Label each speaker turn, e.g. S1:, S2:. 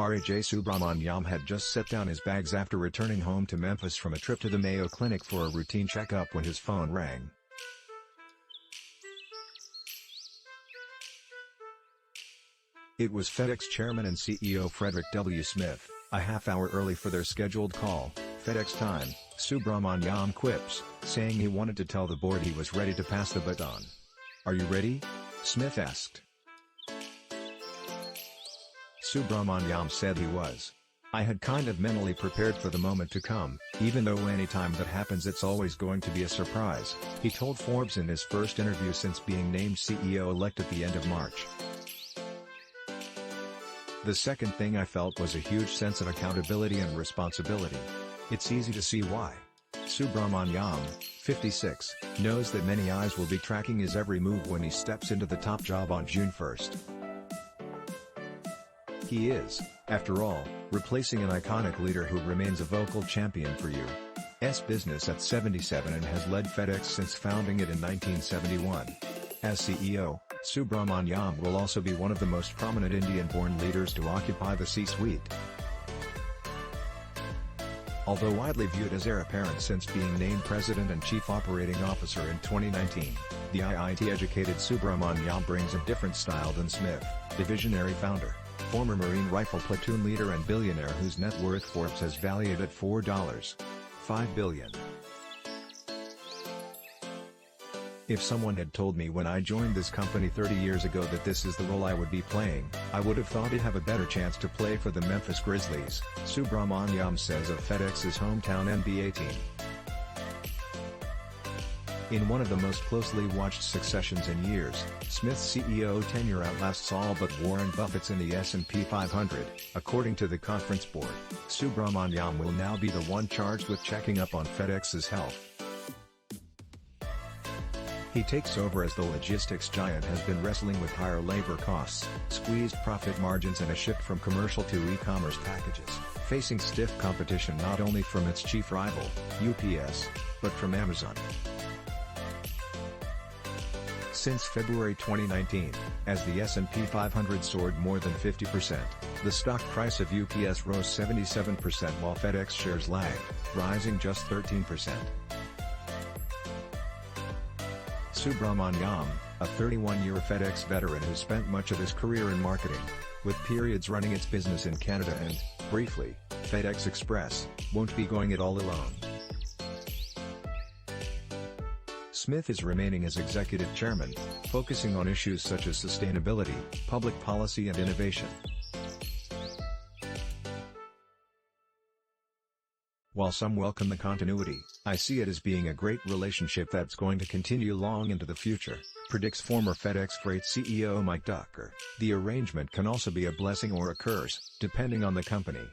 S1: Raj Subramaniam had just set down his bags after returning home to Memphis from a trip to the Mayo Clinic for a routine checkup when his phone rang. It was FedEx Chairman and CEO Frederick W. Smith, a half-hour early for their scheduled call. FedEx time, Subramaniam quips, saying he wanted to tell the board he was ready to pass the baton. "Are you ready?" Smith asked. Subramaniam said he was. "I had kind of mentally prepared for the moment to come, even though anytime that happens it's always going to be a surprise," he told Forbes in his first interview since being named CEO-elect at the end of March. "The second thing I felt was a huge sense of accountability and responsibility. It's easy to see why." Subramaniam, 56, knows that many eyes will be tracking his every move when he steps into the top job on June 1st. He is, after all, replacing an iconic leader who remains a vocal champion for U.S. business at 77 and has led FedEx since founding it in 1971. As CEO, Subramaniam will also be one of the most prominent Indian-born leaders to occupy the C-suite. Although widely viewed as heir apparent since being named President and Chief Operating Officer in 2019, the IIT-educated Subramaniam brings a different style than Smith, the visionary founder, former Marine Rifle platoon leader and billionaire whose net worth Forbes has valued at $4.5 billion. "If someone had told me when I joined this company 30 years ago that this is the role I would be playing, I would have thought I'd have a better chance to play for the Memphis Grizzlies," Subramaniam says of FedEx's hometown NBA team. In one of the most closely watched successions in years, Smith's CEO tenure outlasts all but Warren Buffett's in the S&P 500, according to the conference board. Subramaniam will now be the one charged with checking up on FedEx's health. He takes over as the logistics giant has been wrestling with higher labor costs, squeezed profit margins and a shift from commercial to e-commerce packages, facing stiff competition not only from its chief rival, UPS, but from Amazon. Since February 2019, as the S&P 500 soared more than 50%, the stock price of UPS rose 77% while FedEx shares lagged, rising just 13%. Subramaniam, a 31-year FedEx veteran who spent much of his career in marketing, with periods running its business in Canada and, briefly, FedEx Express, won't be going it all alone. Smith is remaining as executive chairman, focusing on issues such as sustainability, public policy and innovation. While some welcome the continuity, I see it as being a great relationship that's going to continue long into the future, predicts former FedEx Freight CEO Mike Ducker. The arrangement can also be a blessing or a curse, depending on the company.